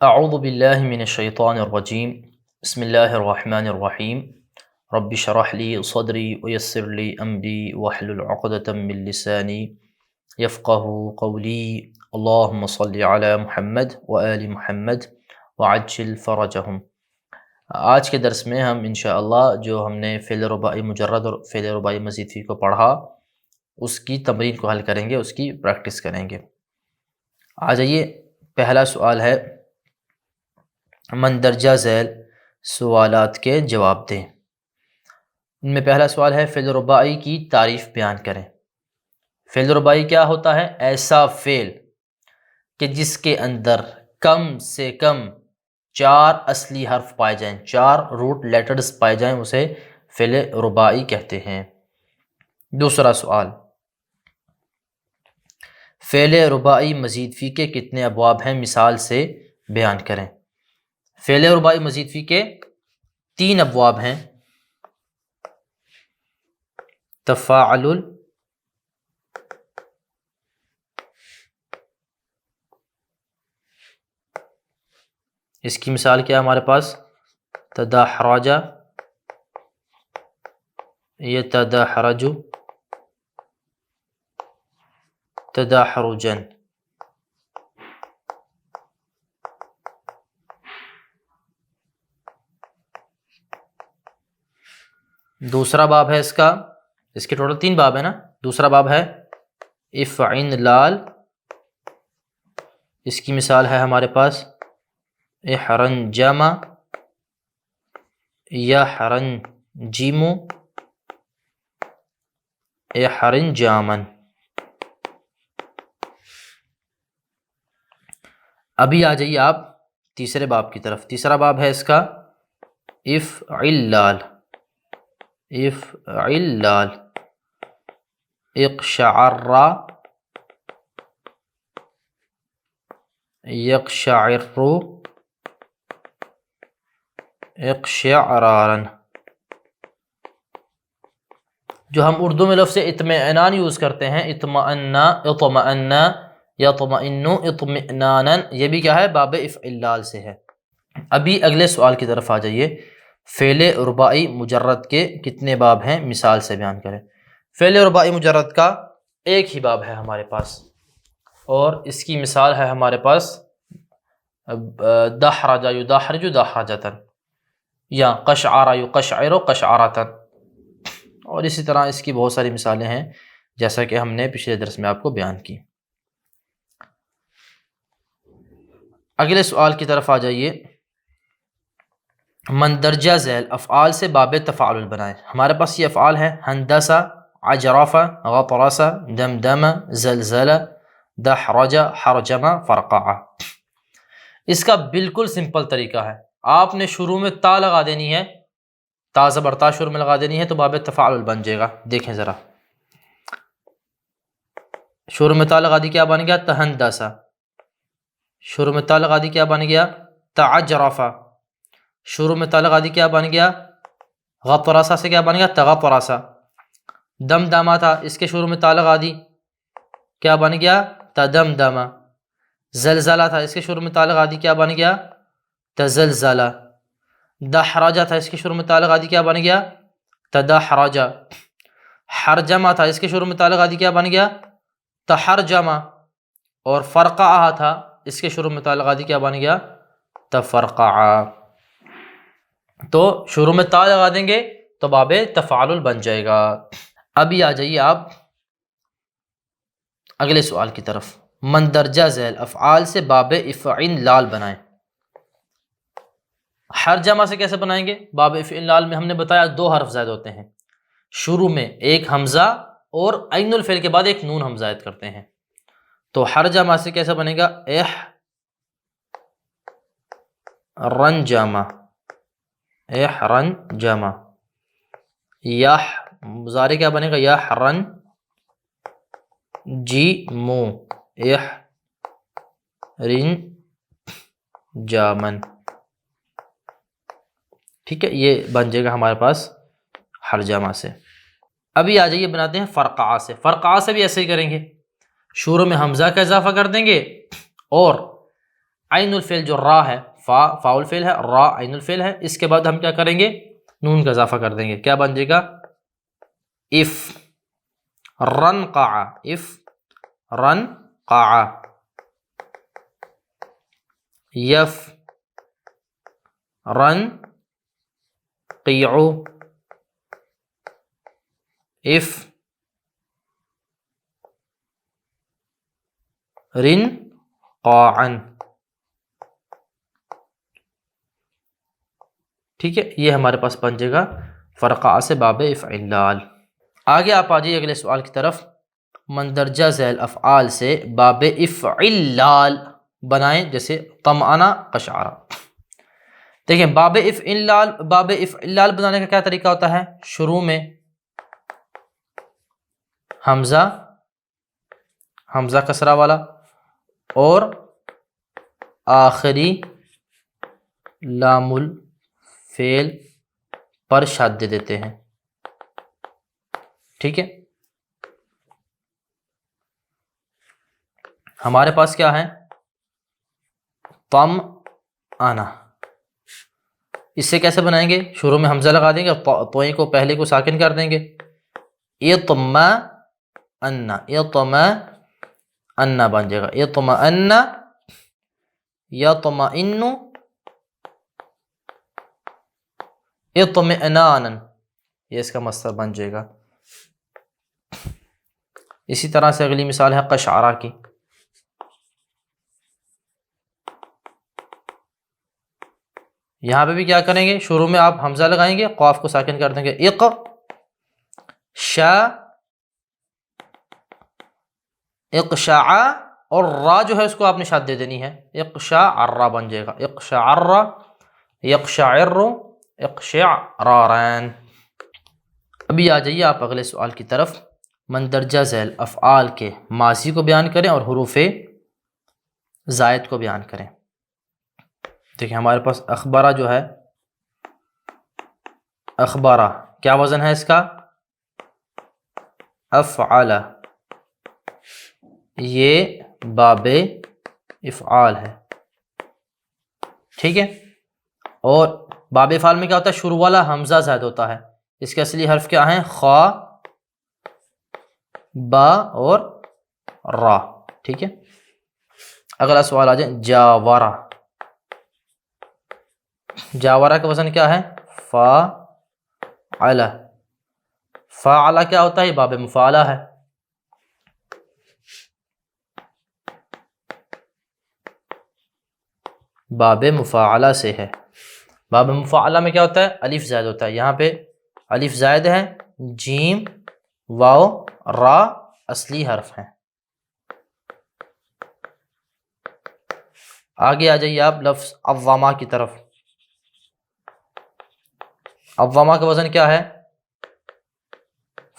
اعوذ باللہ من الشیطان الرجیم بسم اللہ الرحمن الرحیم رب اشرح لی صدری ویسر لی امری واحلل عقدۃ من لسانی یفقہوا قولی اللہم صلی علی محمد وآل محمد وعجل فرجہم۔ آج کے درس میں ہم انشاءاللہ جو ہم نے فعل رباعی مجرد اور فعل رباعی مزید فی کو پڑھا اس کی تمرین کو حل کریں گے، اس کی پریکٹس کریں گے۔ آ جائیے، پہلا سوال ہے مندرجہ ذیل سوالات کے جواب دیں۔ ان میں پہلا سوال ہے فعل رباعی کی تعریف بیان کریں۔ فعل رباعی کیا ہوتا ہے؟ ایسا فعل کہ جس کے اندر کم سے کم 4 اصلی حرف پائے جائیں، 4 روٹ لیٹرز پائے جائیں، اسے فعل رباعی کہتے ہیں۔ دوسرا سوال، فعل رباعی مزید فی کے کتنے ابواب ہیں؟ مثال سے بیان کریں۔ فعل رباعی مزید فی کے 3 ابواب ہیں: تفاعل، اس کی مثال کیا ہے ہمارے پاس؟ تدحرج، یتدحرج، تدحرجا۔ دوسرا باب ہے اس کے ٹوٹل 3 باب ہیں نا۔ دوسرا باب ہے افعلال، اس کی مثال ہے ہمارے پاس احرنجم، یحرنجم، احرنجامن۔ ابھی آ جائیے آپ تیسرے باب کی طرف۔ تیسرا باب ہے اس کا افعلال، افعلال، اقشعر، یقشعر، اقشعرارا۔ جو ہم اردو میں لفظ اطمئنان یوز کرتے ہیں، اطمئن، اطمئن، یطمئن، اطمئنانا، یہ بھی کیا ہے؟ باب افعلال سے ہے۔ ابھی اگلے سوال کی طرف آ جائیے، فعل رباعی مجرد کے کتنے باب ہیں؟ مثال سے بیان کریں۔ فعل رباعی مجرد کا ایک ہی باب ہے ہمارے پاس، اور اس کی مثال ہے ہمارے پاس دحرج یدحرج دحرجۃ، یا قشعر یقشعر قشعرۃ، اور اسی طرح اس کی بہت ساری مثالیں ہیں جیسا کہ ہم نے پچھلے درس میں آپ کو بیان کی۔ اگلے سوال کی طرف آ جائیے، مندرجہ ذیل افعال سے باب تفاعل بنائیں۔ ہمارے پاس یہ افعال ہیں: ہندسہ، عجرف، غطرس، دمدم، زلزل، دحرج، حرجم، فرقع۔ اس کا بالکل سمپل طریقہ ہے، آپ نے شروع میں تا لگا دینی ہے، تا زبر تا شروع میں لگا دینی ہے تو باب تفاعل بن جائے گا۔ دیکھیں ذرا، شروع میں تا لگا دی، کیا بن گیا؟ تہندسہ۔ شروع میں تا لگا دی، کیا بن گیا؟ تعجرف۔ شروع میں تا لگا دی، کیا بن گیا؟ غطرسہ سے کیا بن گیا؟ تغطرسہ۔ دمدمہ تھا، اس کے شروع میں تا لگا دی، کیا بن گیا؟ تدمدمہ۔ زلزلہ تھا، اس کے شروع میں تا لگا دی، کیا بن گیا؟ تزلزلہ۔ دحرجہ تھا، اس کے شروع میں تا لگا دی، کیا بن گیا؟ تدحرجہ۔ حرجمہ تھا، اس کے شروع میں تا لگا دی، کیا بن گیا؟ تحرجمہ۔ اور فرقعہ تھا، اس کے شروع میں تا لگا دی، کیا بن گیا؟ تفرقعہ۔ تو شروع میں تا لگا دیں گے تو باب تفاعل بن جائے گا۔ ابھی آ جائیے آپ اگلے سوال کی طرف، مندرجہ ذیل افعال سے باب افعلال بنائیں۔ حرجمہ سے کیسے بنائیں گے؟ باب افعلال میں ہم نے بتایا 2 حرف زائد ہوتے ہیں، شروع میں ایک حمزہ اور عین الفعل کے بعد ایک نون ہم زائد کرتے ہیں، تو حرجمہ سے کیسے بنے گا؟ رنجمہ، احرنجمہ۔ یح مضارع کیا بنے گا؟ یحرن جیمو، احرنجامن۔ ٹھیک ہے، یہ بن جائے گا ہمارے پاس حرجمہ سے۔ ابھی آ جائیے بناتے ہیں فرقعہ سے۔ فرقعہ سے بھی ایسے ہی کریں گے، شروع میں حمزہ کا اضافہ کر دیں گے اور عین الفعل جو را ہے، فا الفعل ہے، را عین الفعل ہے، اس کے بعد ہم کیا کریں گے؟ نون کا اضافہ کر دیں گے، کیا بن جائے گا؟ اف رن قع، اف رن قع، یف رن قیعو، اف رن قاعن. ٹھیک ہے، یہ ہمارے پاس بن جائے گا فرقہ سے باب افعلال. آگے آپ آ جائیے اگلے سوال کی طرف. مندرجہ ذیل افعال سے باب افعلال بنائیں، جیسے طمأنہ قشعرہ. دیکھیں باب افعلال بنانے کا کیا طریقہ ہوتا ہے؟ شروع میں حمزہ کسرہ والا اور آخری لام الفعل پر شد دے دیتے ہیں. ٹھیک ہے، ہمارے پاس کیا ہے؟ طمأنہ. اس سے کیسے بنائیں گے؟ شروع میں حمزہ لگا دیں گے، توئیں کو پہلے کو ساکن کر دیں گے. اطمأن، اطمأن بن جائے گا، اطمأن یطمئن اطمئنانا، یہ اس کا مصدر بن جائے گا. اسی طرح سے اگلی مثال ہے قشعرہ کی. یہاں پہ بھی کیا کریں گے؟ شروع میں آپ حمزہ لگائیں گے، قاف کو ساکن کر دیں گے، اقشع، اور را جو ہے اس کو آپ نے شاد دے دینی ہے، اقشعر بن جائے گا، اقشعر یقشعر اقشعرارین. ابھی آ جائیے آپ اگلے سوال کی طرف. مندرجہ ذیل افعال کے ماضی کو بیان کریں اور حروف زائد کو بیان کریں. دیکھیں ہمارے پاس اخبارہ جو ہے، اخبارہ کیا وزن ہے اس کا؟ افعل، یہ باب افعال ہے. ٹھیک ہے، اور باب افعال میں کیا ہوتا ہے؟ شروع والا حمزہ زائد ہوتا ہے. اس کے اصلی حرف کیا ہیں؟ خا، با اور را. ٹھیک ہے، اگلا سوال آ جائے جاورہ. جاورہ کا وزن کیا ہے؟ فاعل. فاعل کیا ہوتا ہے؟ باب مفاعلہ ہے. باب مفاعلہ سے ہے. باب مفاعلہ میں کیا ہوتا ہے؟ الف زائد ہوتا ہے. یہاں پہ الف زائد ہے، جیم واو را اصلی حرف ہیں. آگے آ جائیے آپ لفظ عوامہ کی طرف. عوامہ کا وزن کیا ہے؟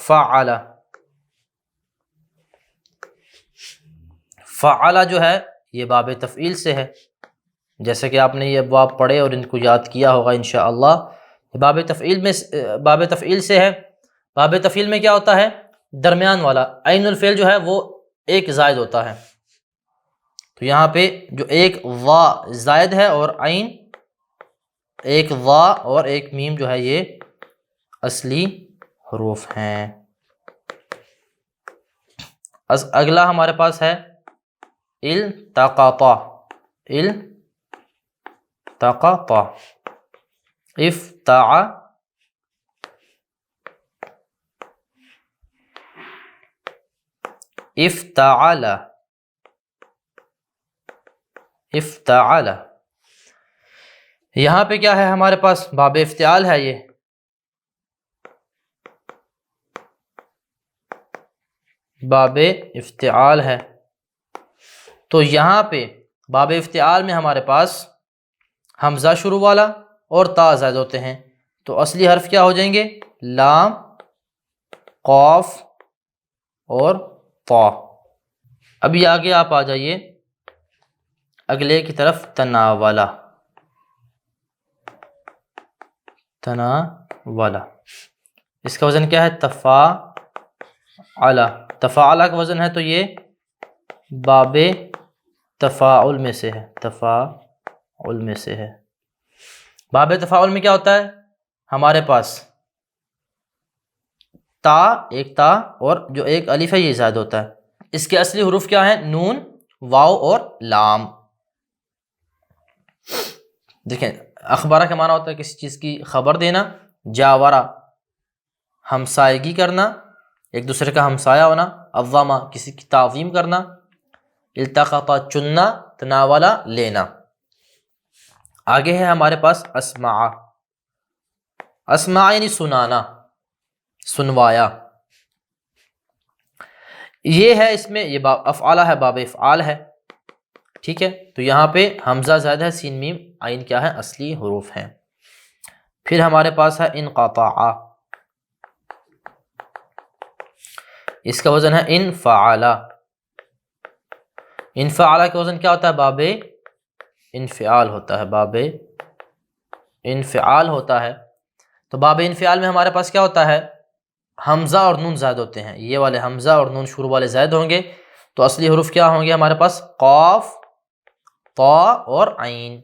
فعل. فعل جو ہے یہ باب تفعیل سے ہے، جیسے کہ آپ نے یہ ابواب پڑھے اور ان کو یاد کیا ہوگا انشاءاللہ. باب تفعیل سے ہے. باب تفعیل میں کیا ہوتا ہے؟ درمیان والا عین الفعل جو ہے وہ ایک زائد ہوتا ہے. تو یہاں پہ جو ایک وا زائد ہے اور عین، ایک وا اور ایک میم جو ہے یہ اصلی حروف ہیں. اگلا ہمارے پاس ہے التقطا. التقطا، افتع، افتعل، افتعل. یہاں پہ کیا ہے ہمارے پاس؟ باب افتعال ہے. یہ باب افتعال ہے. تو یہاں پہ باب افتعال میں ہمارے پاس حمزہ شروع والا اور تا زائد ہوتے ہیں. تو اصلی حرف کیا ہو جائیں گے؟ لام، قاف اور طا. ابھی آگے آپ آ جائیے اگلے کی طرف. تناولا. تناولا اس کا وزن کیا ہے؟ تفاعل. تفاعل کا وزن ہے تو یہ باب تفاعل میں سے ہے، تفاعل میں سے ہے۔ باب تفاعل میں کیا ہوتا ہے؟ ہمارے پاس تا، ایک تا اور جو ایک الف ہے یہ زائد ہوتا ہے۔ اس کے اصلی حروف کیا ہیں؟ نون، واو اور لام۔ دیکھیں اخبارہ کا معنی ہوتا ہے کسی چیز کی خبر دینا، جاورا ہمسائیگی کرنا، ایک دوسرے کا ہمسایہ ہونا، عظمہ کسی کی تعظیم کرنا، التقطا چننا، تناولا لینا۔ آگے ہے ہمارے پاس اسمع، اسمع یعنی سنانا، سنوایا۔ یہ ہے اس میں یہ باب افعالہ ہے، باب افعال ہے، ٹھیک ہے۔ تو یہاں پہ حمزہ زائد ہے، سین میم عین کیا ہے؟ اصلی حروف ہیں۔ پھر ہمارے پاس ہے انقطع، اس کا وزن ہے انفعل۔ انفعل کا وزن کیا ہوتا ہے؟ باب انفعال ہوتا ہے، باب انفعال ہوتا ہے۔ تو باب انفعال میں ہمارے پاس کیا ہوتا ہے؟ حمزہ اور نون زائد ہوتے ہیں، یہ والے حمزہ اور نون شروع والے زائد ہوں گے، تو اصلی حروف کیا ہوں گے ہمارے پاس؟ قاف، طا اور عین۔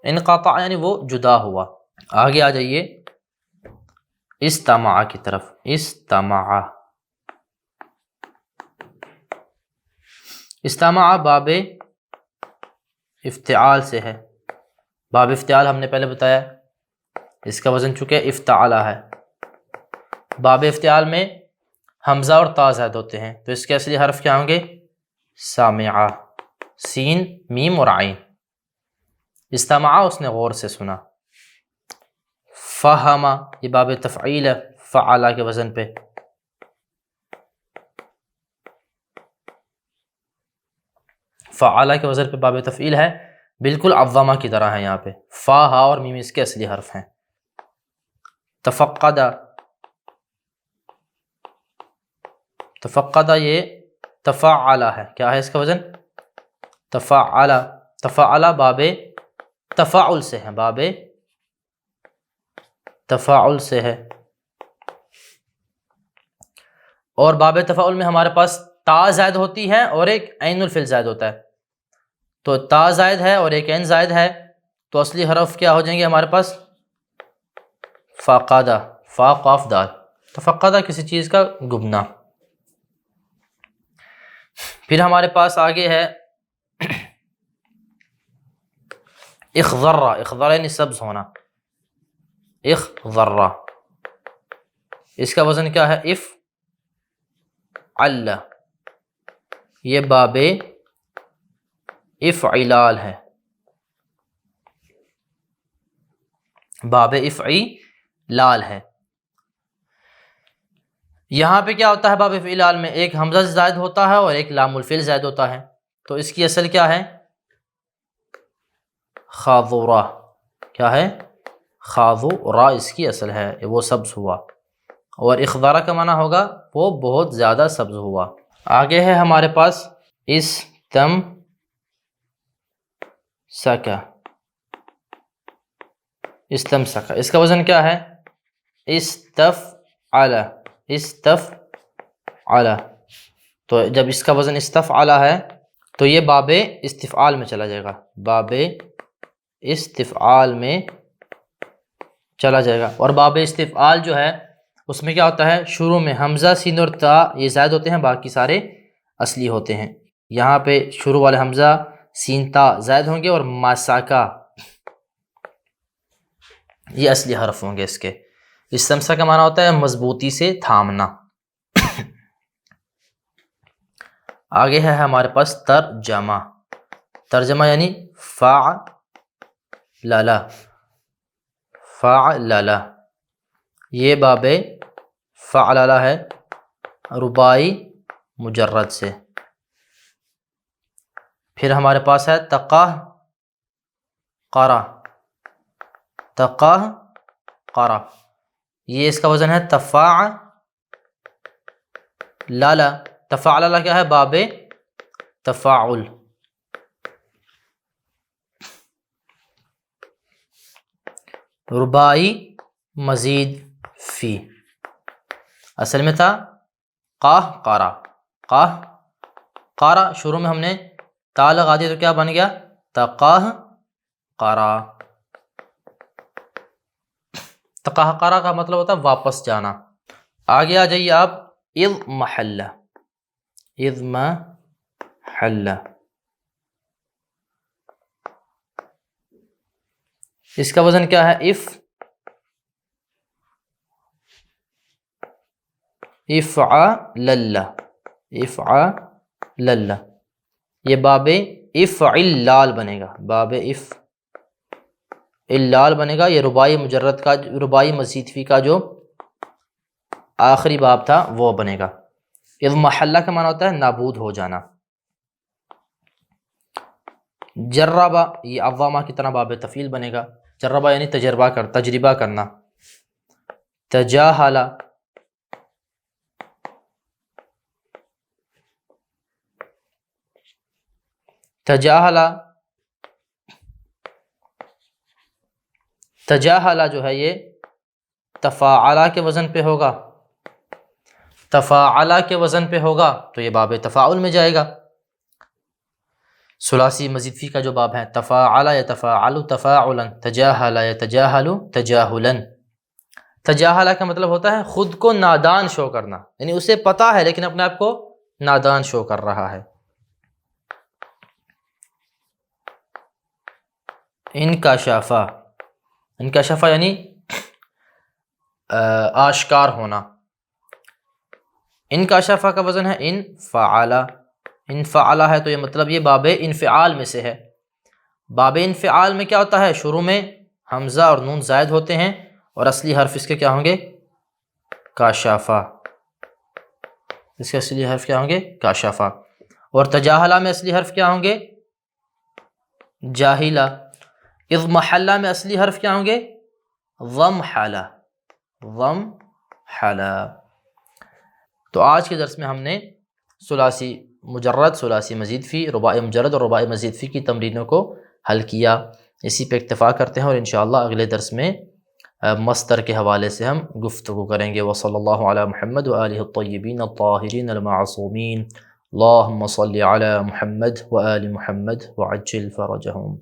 انقطع یعنی وہ جدا ہوا۔ آگے آ جائیے استمع کی طرف، استمع، استمع باب افتعال سے ہے۔ باب افتعال ہم نے پہلے بتایا، اس کا وزن چونکہ افتعال ہے۔ باب افتعال میں حمزہ اور تا زائد ہوتے ہیں، تو اس کے اصلی حرف کیا ہوں گے؟ سامعہ، سین میم اور عین۔ استمع اس نے غور سے سنا۔ فہم یہ باب تفعیل ہے، فعلہ کے وزن پہ۔ فعلہ کے وزن پہ باب تفعیل ہے، بالکل عظمہ کی طرح ہے، یہاں پہ فا ہا اور میم اس کے اصلی حرف ہیں۔ تفقد، تفقد یہ تفعل ہے، کیا ہے اس کا وزن؟ تفعل، تفعل باب تفاعل سے ہے، باب تفاعل سے ہے۔ اور باب تفاعل میں ہمارے پاس تا زائد ہوتی ہے اور ایک عین الفعل زائد ہوتا ہے، تو تا زائد ہے اور ایک عین زائد ہے، تو اصلی حرف کیا ہو جائیں گے ہمارے پاس؟ فاقدہ، فا قاف دال، تفقدہ کسی چیز کا گمنا۔ پھر ہمارے پاس آگے ہے اخضر، اخضر یعنی سبز ہونا، اخضر، اس کا وزن کیا ہے؟ افعل، یہ باب افعلال ہے، باب افعلال ہے۔ یہاں پہ کیا ہوتا ہے باب افعلال میں؟ ایک حمزہ زائد ہوتا ہے اور ایک لام الفعل زائد ہوتا ہے، تو اس کی اصل کیا ہے؟ خاضورہ، کیا ہے؟ خاضورہ اس کی اصل ہے، وہ سبز ہوا، اور اخضارہ کا معنی ہوگا وہ بہت زیادہ سبز ہوا۔ آگے ہے ہمارے پاس استم سکا، استم سکا، اس کا وزن کیا ہے؟ استفعل، استفعل، تو جب اس کا وزن استفعل ہے تو یہ باب استفعال میں چلا جائے گا، باب استفعال میں چلا جائے گا۔ اور باب استفعال جو ہے اس میں کیا ہوتا ہے؟ شروع میں حمزہ سین اور تا یہ زائد ہوتے ہیں، باقی سارے اصلی ہوتے ہیں۔ یہاں پہ شروع والے حمزہ سین تا زائد ہوں گے، اور مساکا یہ اصلی حرف ہوں گے اس کے۔ استمسا کا معنی ہوتا ہے مضبوطی سے تھامنا۔ آگے ہے ہمارے پاس ترجمہ، ترجمہ یعنی فعلل، فعلل، یہ باب فعلل ہے، رباعی مجرد سے۔ پھر ہمارے پاس ہے تقہقرہ، تقہقرہ، یہ اس کا وزن ہے تفاعلل، تفاعلل کیا ہے؟ باب تفاعل۔ رباعی مزید فی، اصل میں تھا قہقرہ، قاہ قارا، شروع میں ہم نے تا لگا دیا تو کیا بن گیا تقاہ قارا. تقاہ قارا کا مطلب ہوتا ہے واپس جانا. آگے آ جائیے آپ اذ محلہ. اذ محلہ اس کا وزن کیا ہے افعلل. افعلل یہ باب افعلال بنے گا. باب افعلال بنے گا. یہ رباعی مجرد کا رباعی مزید فی کا جو آخری باب تھا وہ بنے گا. اذ محلہ کا معنی ہوتا ہے نابود ہو جانا. جربا یہ عوامہ کی طرح باب تفعیل بنے گا. جربا یعنی تجربہ کرنا. تجاہلا تجاہلا جو ہے یہ تفاعلہ کے وزن پہ ہوگا. تفاعلہ کے وزن پہ ہوگا تو یہ باب تفاعل میں جائے گا. ثلاثی مزید فی کا جو باب ہے تفاعل یتفاعل تفاعلا، تجاہل یتجاہل تجاہلا. تجاہل کا مطلب ہوتا ہے خود کو نادان شو کرنا، یعنی اسے پتا ہے لیکن اپنے آپ کو نادان شو کر رہا ہے. انکشافا، انکشافا یعنی آشکار ہونا. انکشافا کا وزن ہے انفعلا. انفعلا ہے تو یہ مطلب یہ باب انفعال میں سے ہے. باب انفعال میں کیا ہوتا ہے؟ شروع میں حمزہ اور نون زائد ہوتے ہیں اور اصلی حرف اس کے کیا ہوں گے؟ کاشافہ. اس کے اصلی حرف کیا ہوں گے؟ کاشافہ. اور تجاہلہ میں اصلی حرف کیا ہوں گے؟ جاہلہ. اذ محلہ میں اصلی حرف کیا ہوں گے؟ ضمحلہ. ضمحلہ. تو آج کے درس میں ہم نے ثلاثی مجرد، ثلاثی مزید فی، رباعی مجرد اور رباعی مزید فی کی تمرینوں کو حل کیا. اسی پہ اکتفا کرتے ہیں اور انشاءاللہ اگلے درس میں مصدر کے حوالے سے ہم گفتگو کریں گے. وصلی اللہ علی محمد وآلہ الطیبین الطاہرین المعصومین. اللہم صلی علی محمد وآل محمد وعجل فرجہم.